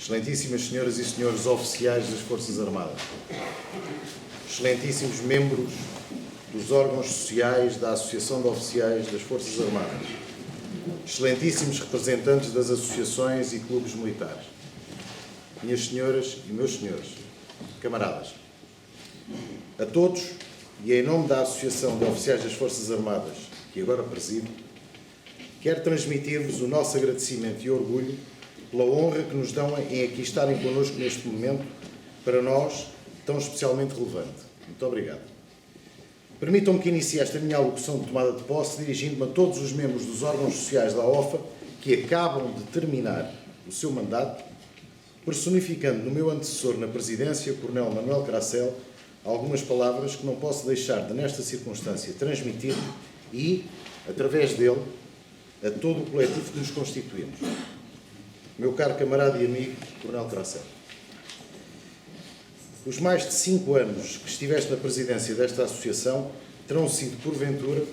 Excelentíssimas senhoras e senhores oficiais das Forças Armadas, excelentíssimos membros dos órgãos sociais da Associação de Oficiais das Forças Armadas, excelentíssimos representantes das associações e clubes militares, minhas senhoras e meus senhores, camaradas, a todos e em nome da Associação de Oficiais das Forças Armadas, que agora presido, quero transmitir-vos o nosso agradecimento e orgulho pela honra que nos dão em aqui estarem connosco neste momento, para nós, tão especialmente relevante. Muito obrigado. Permitam-me que inicie esta minha alocução de tomada de posse dirigindo-me a todos os membros dos órgãos sociais da OFA que acabam de terminar o seu mandato, personificando no meu antecessor na presidência, o Coronel Manuel Caracel, algumas palavras que não posso deixar de, nesta circunstância, transmitir e, através dele, a todo o coletivo que nos constituímos. Meu caro camarada e amigo, Coronel Caracel, os mais de 5 anos que estiveste na presidência desta associação terão sido, porventura,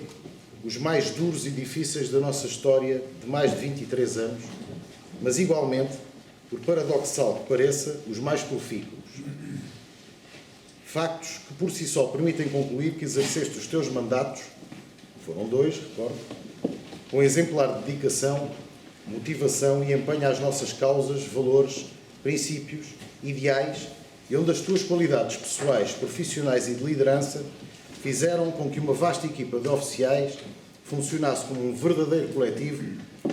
os mais duros e difíceis da nossa história de mais de 23 anos, mas igualmente, por paradoxal que pareça, os mais profícuos. Factos que por si só permitem concluir que exerceste os teus mandatos, foram 2, recordo, com exemplar dedicação, motivação e empenho às nossas causas, valores, princípios, ideais, e onde as tuas qualidades pessoais, profissionais e de liderança fizeram com que uma vasta equipa de oficiais funcionasse como um verdadeiro coletivo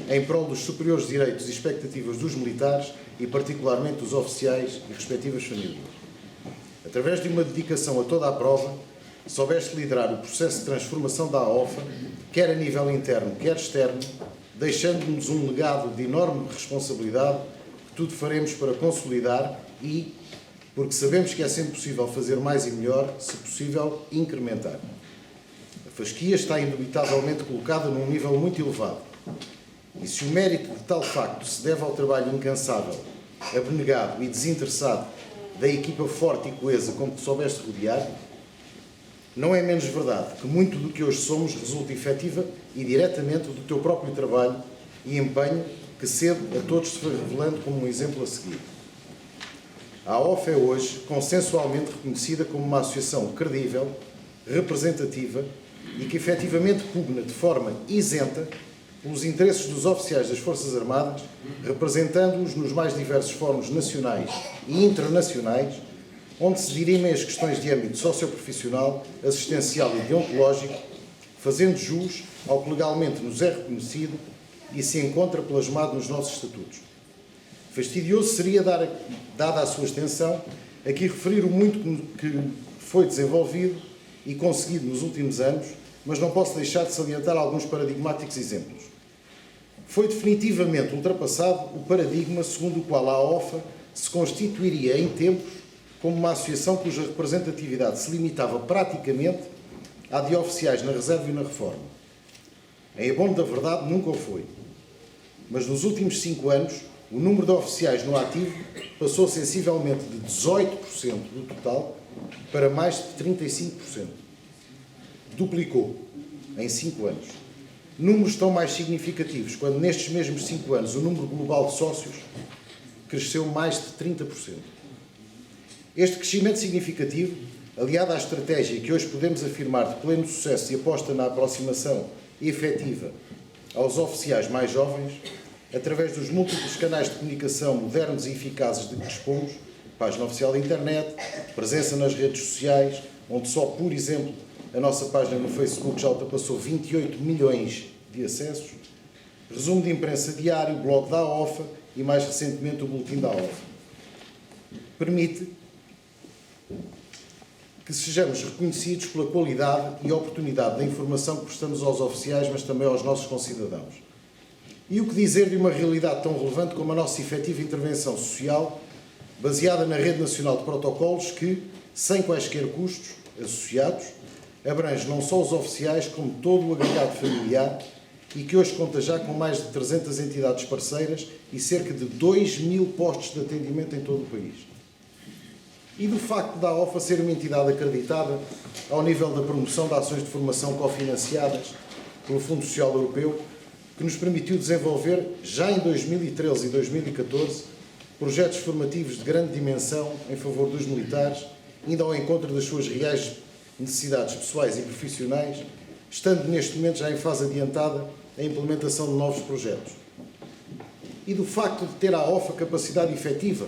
em prol dos superiores direitos e expectativas dos militares e particularmente dos oficiais e respectivas famílias. Através de uma dedicação a toda a prova, soubeste liderar o processo de transformação da AOFA, quer a nível interno, quer externo, deixando-nos um legado de enorme responsabilidade que tudo faremos para consolidar e, porque sabemos que é sempre possível fazer mais e melhor, se possível, incrementar. A fasquia está indubitavelmente colocada num nível muito elevado. E se o mérito de tal facto se deve ao trabalho incansável, abnegado e desinteressado da equipa forte e coesa com que soubeste rodear, não é menos verdade que muito do que hoje somos resulta efetiva e diretamente do teu próprio trabalho e empenho que cedo a todos se foi revelando como um exemplo a seguir. A AOFA é hoje consensualmente reconhecida como uma associação credível, representativa e que efetivamente pugna de forma isenta pelos interesses dos oficiais das Forças Armadas, representando-os nos mais diversos fóruns nacionais e internacionais, onde se dirimem as questões de âmbito socioprofissional, assistencial e deontológico, fazendo jus ao que legalmente nos é reconhecido e se encontra plasmado nos nossos estatutos. Fastidioso seria, dada a sua extensão, aqui referir o muito que foi desenvolvido e conseguido nos últimos anos, mas não posso deixar de salientar alguns paradigmáticos exemplos. Foi definitivamente ultrapassado o paradigma segundo o qual a AOFA se constituiria em tempos como uma associação cuja representatividade se limitava praticamente à de oficiais na reserva e na reforma. Em abono da verdade, nunca o foi. Mas nos últimos 5 anos, o número de oficiais no ativo passou sensivelmente de 18% do total para mais de 35%. Duplicou em 5 anos. Números tão mais significativos quando nestes mesmos 5 anos o número global de sócios cresceu mais de 30%. Este crescimento significativo, aliado à estratégia que hoje podemos afirmar de pleno sucesso e aposta na aproximação efetiva aos oficiais mais jovens, através dos múltiplos canais de comunicação modernos e eficazes de que dispomos, página oficial da internet, presença nas redes sociais, onde só, por exemplo, a nossa página no Facebook já ultrapassou 28 milhões de acessos, resumo de imprensa diário, blog da AOFA e, mais recentemente, o boletim da AOFA. Permite que sejamos reconhecidos pela qualidade e oportunidade da informação que prestamos aos oficiais, mas também aos nossos concidadãos. E o que dizer de uma realidade tão relevante como a nossa efetiva intervenção social, baseada na Rede Nacional de Protocolos que, sem quaisquer custos associados, abrange não só os oficiais, como todo o agregado familiar e que hoje conta já com mais de 300 entidades parceiras e cerca de 2.000 postos de atendimento em todo o país. E do facto da AOFA ser uma entidade acreditada ao nível da promoção de ações de formação cofinanciadas pelo Fundo Social Europeu, que nos permitiu desenvolver, já em 2013 e 2014, projetos formativos de grande dimensão em favor dos militares, indo ao encontro das suas reais necessidades pessoais e profissionais, estando neste momento já em fase adiantada a implementação de novos projetos. E do facto de ter a AOF a capacidade efetiva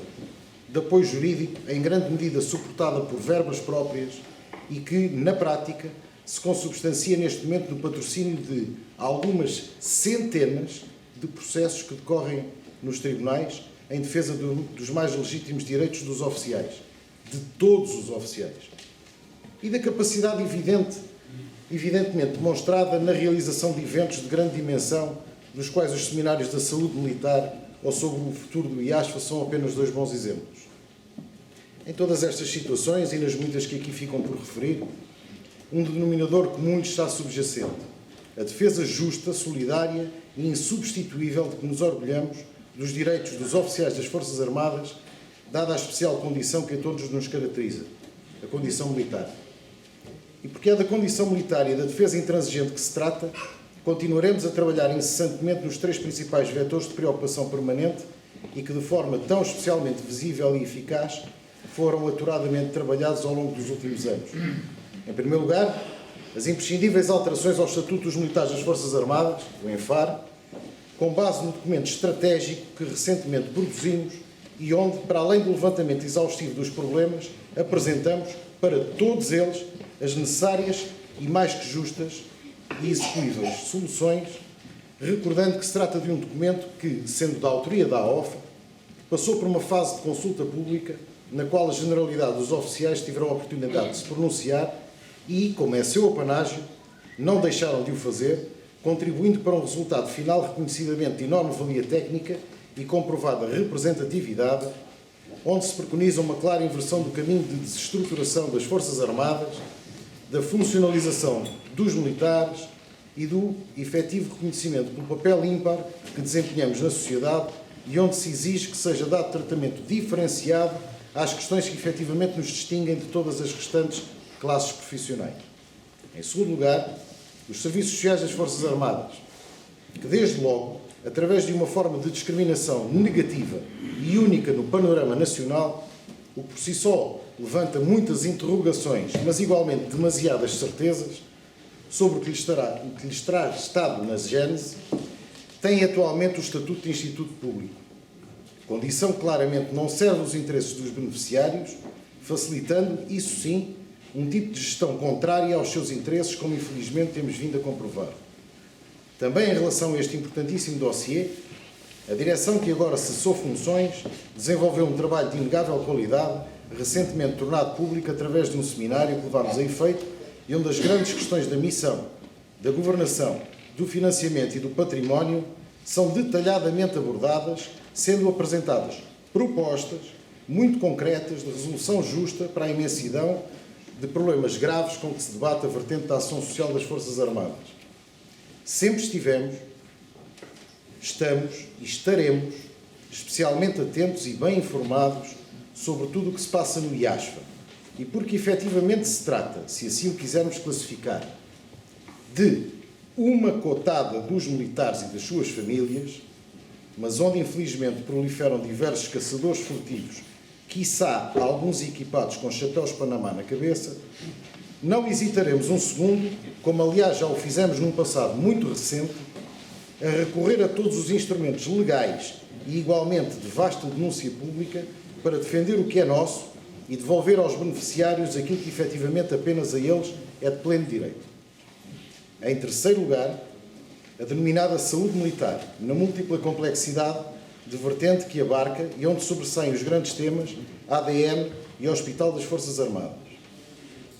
de apoio jurídico, em grande medida suportada por verbas próprias e que, na prática, se consubstancia neste momento no patrocínio de algumas centenas de processos que decorrem nos tribunais em defesa dos mais legítimos direitos dos oficiais, de todos os oficiais. E da capacidade evidentemente demonstrada na realização de eventos de grande dimensão, dos quais os seminários da saúde militar ou sobre o futuro do IASFA são apenas dois bons exemplos. Em todas estas situações, e nas muitas que aqui ficam por referir, um denominador comum lhes está subjacente: a defesa justa, solidária e insubstituível de que nos orgulhamos dos direitos dos oficiais das Forças Armadas, dada a especial condição que a todos nos caracteriza, a condição militar. E porque é da condição militar e da defesa intransigente que se trata, continuaremos a trabalhar incessantemente nos três principais vetores de preocupação permanente e que, de forma tão especialmente visível e eficaz, foram aturadamente trabalhados ao longo dos últimos anos. Em primeiro lugar, as imprescindíveis alterações ao Estatuto dos Militares das Forças Armadas, o ENFAR, com base no documento estratégico que recentemente produzimos e onde, para além do levantamento exaustivo dos problemas, apresentamos para todos eles as necessárias e mais que justas e execuíveis soluções, recordando que se trata de um documento que, sendo da autoria da AOF, passou por uma fase de consulta pública na qual a generalidade dos oficiais tiveram a oportunidade de se pronunciar e, como é seu apanágio, não deixaram de o fazer, contribuindo para um resultado final reconhecidamente de enorme valia técnica e comprovada representatividade, onde se preconiza uma clara inversão do caminho de desestruturação das Forças Armadas, da funcionalização dos militares e do efetivo reconhecimento pelo papel ímpar que desempenhamos na sociedade e onde se exige que seja dado tratamento diferenciado às questões que efetivamente nos distinguem de todas as restantes classes profissionais. Em segundo lugar, os serviços sociais das Forças Armadas, que desde logo, através de uma forma de discriminação negativa e única no panorama nacional, o que por si só levanta muitas interrogações, mas igualmente demasiadas certezas, sobre o que lhes terá estado na gênese, tem atualmente o Estatuto de Instituto Público. Condição que claramente não serve os interesses dos beneficiários, facilitando, isso sim, um tipo de gestão contrária aos seus interesses, como infelizmente temos vindo a comprovar. Também em relação a este importantíssimo dossiê, a direção que agora cessou funções desenvolveu um trabalho de inegável qualidade, recentemente tornado público através de um seminário que levámos a efeito e onde as grandes questões da missão, da governação, do financiamento e do património são detalhadamente abordadas, sendo apresentadas propostas muito concretas de resolução justa para a imensidão de problemas graves com que se debate a vertente da ação social das Forças Armadas. Sempre estivemos, estamos e estaremos especialmente atentos e bem informados sobre tudo o que se passa no IASFA e porque efetivamente se trata, se assim o quisermos classificar, de uma cotada dos militares e das suas famílias, mas onde infelizmente proliferam diversos caçadores furtivos, quiçá alguns equipados com chapéus Panamá na cabeça, não hesitaremos um segundo, como aliás já o fizemos num passado muito recente, a recorrer a todos os instrumentos legais e igualmente de vasta denúncia pública para defender o que é nosso e devolver aos beneficiários aquilo que efetivamente apenas a eles é de pleno direito. Em terceiro lugar, a denominada saúde militar, na múltipla complexidade de vertente que abarca e onde sobressaem os grandes temas ADN e Hospital das Forças Armadas.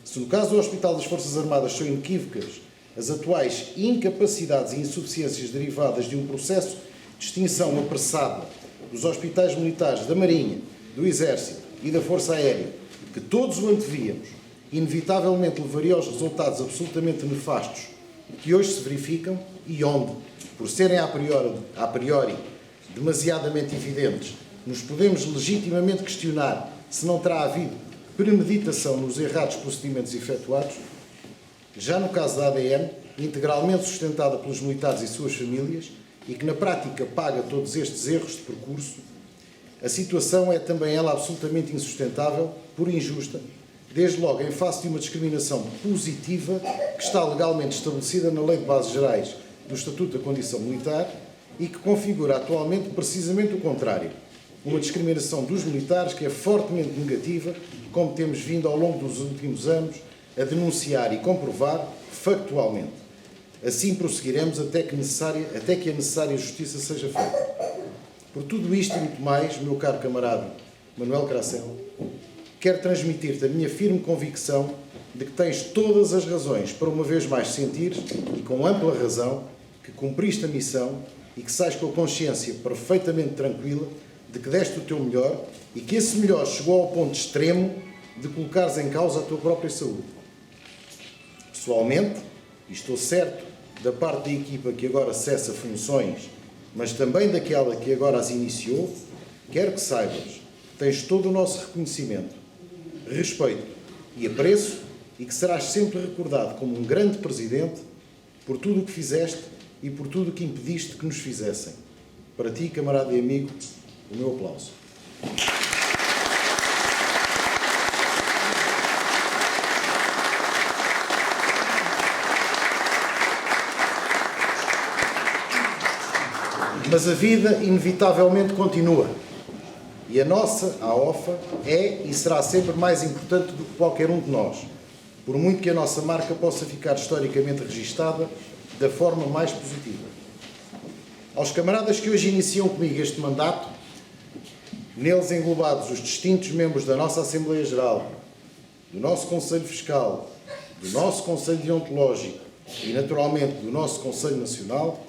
Se no caso do Hospital das Forças Armadas são inequívocas as atuais incapacidades e insuficiências derivadas de um processo de extinção apressada dos hospitais militares da Marinha, do Exército e da Força Aérea, que todos o antevíamos, inevitavelmente levaria aos resultados absolutamente nefastos que hoje se verificam e onde, por serem a priori demasiadamente evidentes, nos podemos legitimamente questionar se não terá havido premeditação nos errados procedimentos efetuados, já no caso da ADN, integralmente sustentada pelos militares e suas famílias, e que na prática paga todos estes erros de percurso, a situação é também ela absolutamente insustentável, por injusta, desde logo em face de uma discriminação positiva que está legalmente estabelecida na Lei de Bases Gerais do Estatuto da Condição Militar e que configura atualmente precisamente o contrário. Uma discriminação dos militares que é fortemente negativa, como temos vindo ao longo dos últimos anos a denunciar e comprovar factualmente. Assim prosseguiremos até que a necessária justiça seja feita. Por tudo isto e muito mais, meu caro camarada Manuel Cracel, quero transmitir-te a minha firme convicção de que tens todas as razões para uma vez mais sentir, e com ampla razão, que cumpriste a missão e que sais com a consciência perfeitamente tranquila de que deste o teu melhor e que esse melhor chegou ao ponto extremo de colocares em causa a tua própria saúde. Pessoalmente, e estou certo da parte da equipa que agora cessa funções, mas também daquela que agora as iniciou, quero que saibas que tens todo o nosso reconhecimento, respeito e apreço e que serás sempre recordado como um grande presidente por tudo o que fizeste e por tudo o que impediste que nos fizessem. Para ti, camarada e amigo, o meu aplauso. Mas a vida, inevitavelmente, continua. E a nossa, a AOFA, é e será sempre mais importante do que qualquer um de nós, por muito que a nossa marca possa ficar historicamente registada da forma mais positiva. Aos camaradas que hoje iniciam comigo este mandato, neles englobados os distintos membros da nossa Assembleia Geral, do nosso Conselho Fiscal, do nosso Conselho Deontológico e, naturalmente, do nosso Conselho Nacional,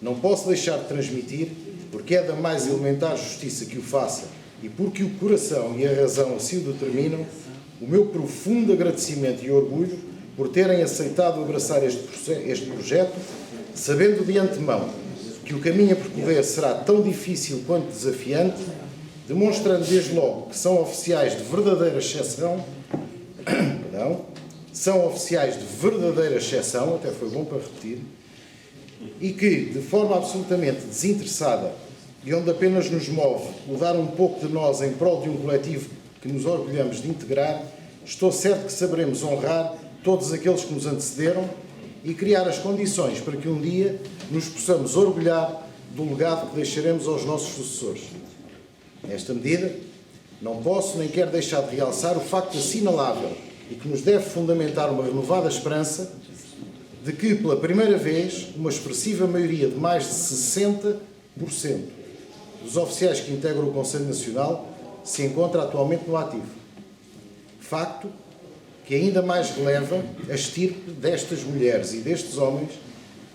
não posso deixar de transmitir, porque é da mais elementar justiça que o faça e porque o coração e a razão assim o determinam, o meu profundo agradecimento e orgulho por terem aceitado abraçar este projeto, sabendo de antemão que o caminho a percorrer será tão difícil quanto desafiante, demonstrando desde logo que são oficiais de verdadeira exceção, até foi bom para repetir, e que, de forma absolutamente desinteressada e onde apenas nos move o dar um pouco de nós em prol de um coletivo que nos orgulhamos de integrar, estou certo que saberemos honrar todos aqueles que nos antecederam e criar as condições para que um dia nos possamos orgulhar do legado que deixaremos aos nossos sucessores. Nesta medida, não posso nem quero deixar de realçar o facto assinalável e que nos deve fundamentar uma renovada esperança de que, pela primeira vez, uma expressiva maioria de mais de 60% dos oficiais que integram o Conselho Nacional se encontra atualmente no ativo. Facto que ainda mais releva a estirpe destas mulheres e destes homens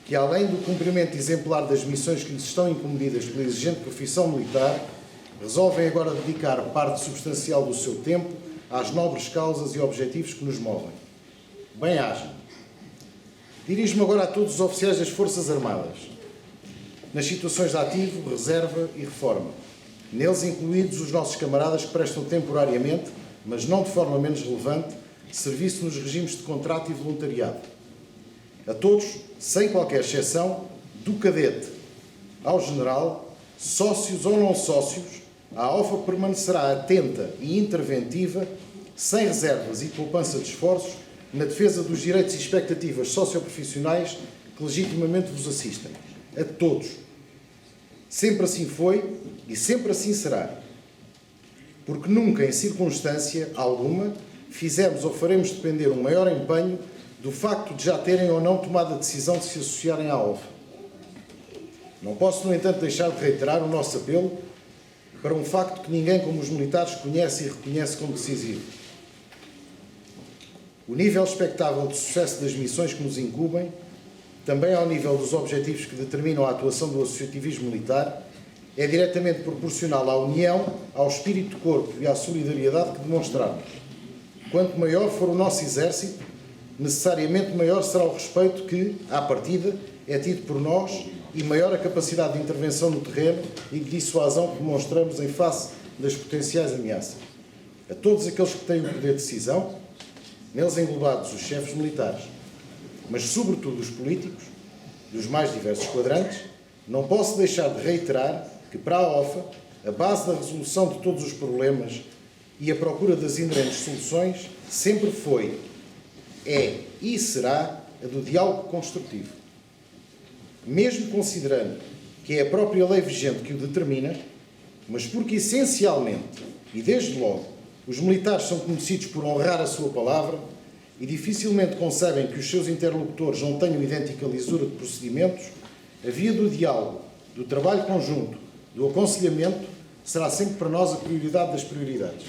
que, além do cumprimento exemplar das missões que lhes estão incumbidas pela exigente profissão militar, resolvem agora dedicar parte substancial do seu tempo às nobres causas e objetivos que nos movem. Bem-aja. Dirijo-me agora a todos os oficiais das Forças Armadas, nas situações de ativo, reserva e reforma, neles incluídos os nossos camaradas que prestam temporariamente, mas não de forma menos relevante, serviço nos regimes de contrato e voluntariado. A todos, sem qualquer exceção, do cadete ao general, sócios ou não sócios, a AOFA permanecerá atenta e interventiva, sem reservas e poupança de esforços, na defesa dos direitos e expectativas socioprofissionais que legitimamente vos assistem. A todos. Sempre assim foi e sempre assim será. Porque nunca, em circunstância alguma, fizemos ou faremos depender um maior empenho do facto de já terem ou não tomado a decisão de se associarem à AOFA. Não posso, no entanto, deixar de reiterar o nosso apelo para um facto que ninguém como os militares conhece e reconhece como decisivo. O nível expectável de sucesso das missões que nos incumbem, também ao nível dos objetivos que determinam a atuação do associativismo militar, é diretamente proporcional à união, ao espírito de corpo e à solidariedade que demonstramos. Quanto maior for o nosso exército, necessariamente maior será o respeito que, à partida, é tido por nós e maior a capacidade de intervenção no terreno e de dissuasão que demonstramos em face das potenciais ameaças. A todos aqueles que têm o poder de decisão, neles englobados os chefes militares, mas sobretudo os políticos, dos mais diversos quadrantes, não posso deixar de reiterar que para a AOFA a base da resolução de todos os problemas e a procura das inerentes soluções sempre foi, é e será a do diálogo construtivo. Mesmo considerando que é a própria lei vigente que o determina, mas porque essencialmente, e desde logo, os militares são conhecidos por honrar a sua palavra e dificilmente concebem que os seus interlocutores não tenham idêntica lisura de procedimentos, a via do diálogo, do trabalho conjunto, do aconselhamento, será sempre para nós a prioridade das prioridades.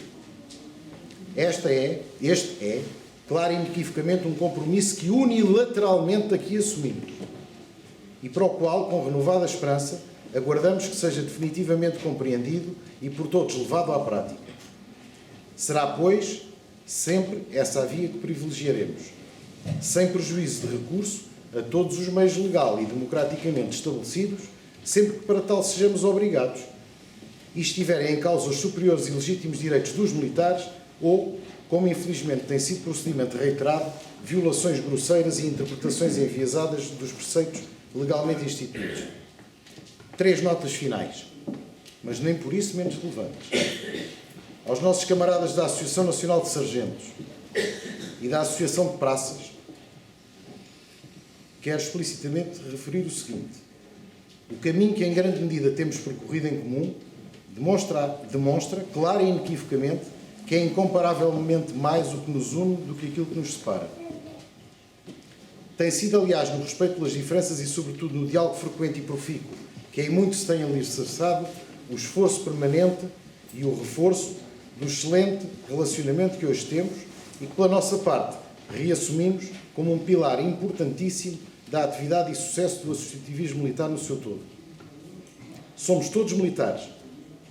Este é, claro e inequivocamente, um compromisso que unilateralmente aqui assumimos e para o qual, com renovada esperança, aguardamos que seja definitivamente compreendido e por todos levado à prática. Será, pois, sempre essa a via que privilegiaremos, sem prejuízo de recurso a todos os meios legal e democraticamente estabelecidos, sempre que para tal sejamos obrigados e estiverem em causa os superiores e legítimos direitos dos militares ou, como infelizmente tem sido procedimento reiterado, violações grosseiras e interpretações enviesadas dos preceitos legalmente instituídos. 3 notas finais, mas nem por isso menos relevantes. Aos nossos camaradas da Associação Nacional de Sargentos e da Associação de Praças, quero explicitamente referir o seguinte: o caminho que em grande medida temos percorrido em comum demonstra clara e inequivocamente que é incomparavelmente mais o que nos une do que aquilo que nos separa. Tem sido, aliás, no respeito pelas diferenças e, sobretudo, no diálogo frequente e profícuo, que em muito se tem alicerçado o esforço permanente e o reforço do excelente relacionamento que hoje temos e que, pela nossa parte, reassumimos como um pilar importantíssimo da atividade e sucesso do associativismo militar no seu todo. Somos todos militares.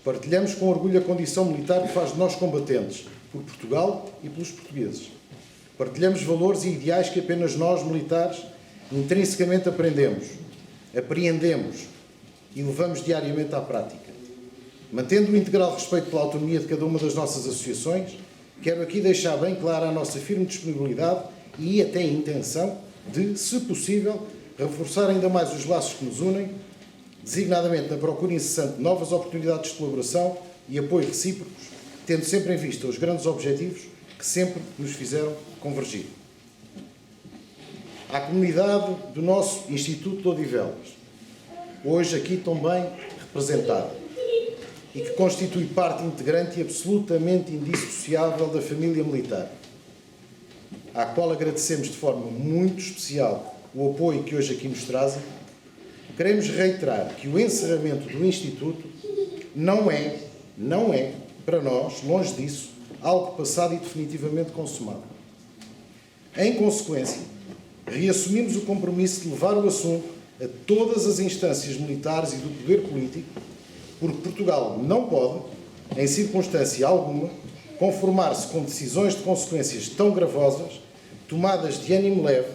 Partilhamos com orgulho a condição militar que faz de nós combatentes, por Portugal e pelos portugueses. Partilhamos valores e ideais que apenas nós, militares, intrinsecamente aprendemos, apreendemos e levamos diariamente à prática. Mantendo o integral respeito pela autonomia de cada uma das nossas associações, quero aqui deixar bem clara a nossa firme disponibilidade e até a intenção de, se possível, reforçar ainda mais os laços que nos unem, designadamente na procura incessante de novas oportunidades de colaboração e apoio recíprocos, tendo sempre em vista os grandes objetivos que sempre nos fizeram convergir. À comunidade do nosso Instituto de Odivelas, hoje aqui tão bem representada, e que constitui parte integrante e absolutamente indissociável da família militar, à qual agradecemos de forma muito especial o apoio que hoje aqui nos trazem, queremos reiterar que o encerramento do Instituto não é, para nós, longe disso, algo passado e definitivamente consumado. Em consequência, reassumimos o compromisso de levar o assunto a todas as instâncias militares e do poder político, porque Portugal não pode, em circunstância alguma, conformar-se com decisões de consequências tão gravosas, tomadas de ânimo leve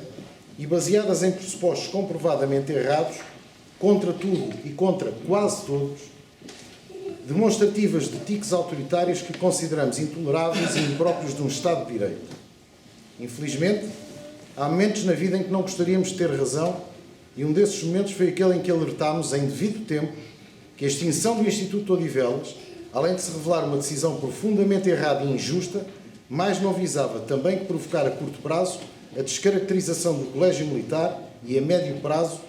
e baseadas em pressupostos comprovadamente errados, contra tudo e contra quase todos, demonstrativas de tiques autoritários que consideramos intoleráveis e impróprios de um Estado de Direito. Infelizmente, há momentos na vida em que não gostaríamos de ter razão, e um desses momentos foi aquele em que alertámos, em devido tempo, que a extinção do Instituto de Odivelas, além de se revelar uma decisão profundamente errada e injusta, mais não visava também que provocar a curto prazo a descaracterização do Colégio Militar e a médio prazo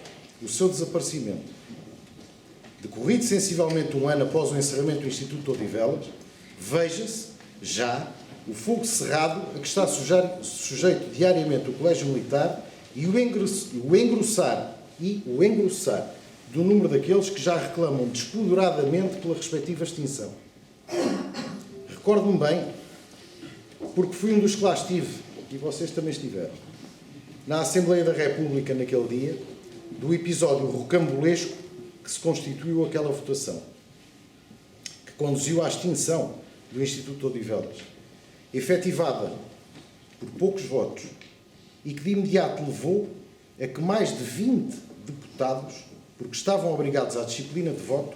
o seu desaparecimento. Decorrido sensivelmente um ano após o encerramento do Instituto de Odivelas, veja-se, já, o fogo cerrado a que está sujeito diariamente o Colégio Militar e o engrossar do número daqueles que já reclamam despoderadamente pela respectiva extinção. Recordo-me bem, porque fui um dos que lá estive, e vocês também estiveram, na Assembleia da República naquele dia, do episódio rocambolesco que se constituiu aquela votação, que conduziu à extinção do Instituto de Odivelas, efetivada por poucos votos e que de imediato levou a que mais de 20 deputados, porque estavam obrigados à disciplina de voto,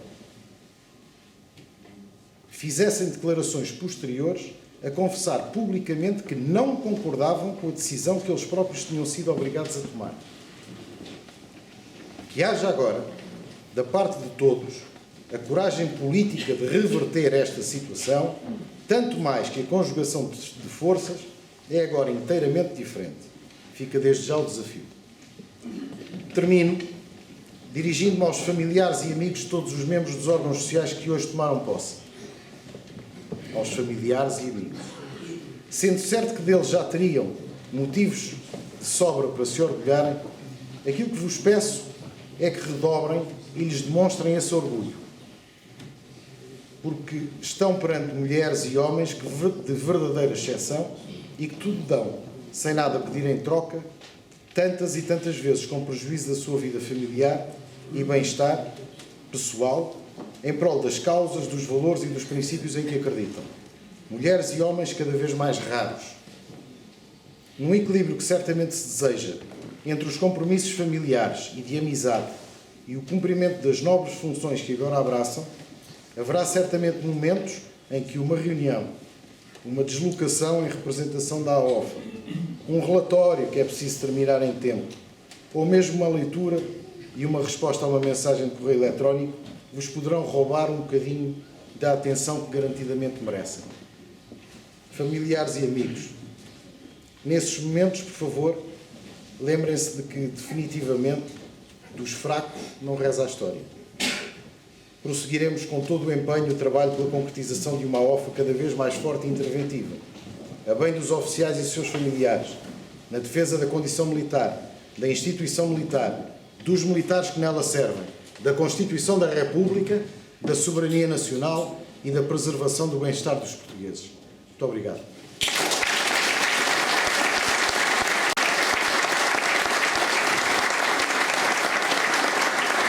fizessem declarações posteriores a confessar publicamente que não concordavam com a decisão que eles próprios tinham sido obrigados a tomar. Que haja agora, da parte de todos, a coragem política de reverter esta situação, tanto mais que a conjugação de forças é agora inteiramente diferente. Fica desde já o desafio. Termino dirigindo-me aos familiares e amigos de todos os membros dos órgãos sociais que hoje tomaram posse. Aos familiares e amigos. Sendo certo que deles já teriam motivos de sobra para se orgulharem, aquilo que vos peço é que redobrem e lhes demonstrem esse orgulho. Porque estão perante mulheres e homens de verdadeira exceção e que tudo dão, sem nada pedir em troca, tantas e tantas vezes com prejuízo da sua vida familiar e bem-estar pessoal, em prol das causas, dos valores e dos princípios em que acreditam. Mulheres e homens cada vez mais raros. Num equilíbrio que certamente se deseja entre os compromissos familiares e de amizade e o cumprimento das nobres funções que agora abraçam, haverá certamente momentos em que uma reunião, uma deslocação em representação da AOFA, um relatório que é preciso terminar em tempo, ou mesmo uma leitura e uma resposta a uma mensagem de correio eletrónico, vos poderão roubar um bocadinho da atenção que garantidamente merecem. Familiares e amigos, nesses momentos, por favor, lembrem-se de que, definitivamente, dos fracos não reza a história. Prosseguiremos com todo o empenho o trabalho pela concretização de uma AOFA cada vez mais forte e interventiva, a bem dos oficiais e seus familiares, na defesa da condição militar, da instituição militar, dos militares que nela servem, da Constituição da República, da soberania nacional e da preservação do bem-estar dos portugueses. Muito obrigado.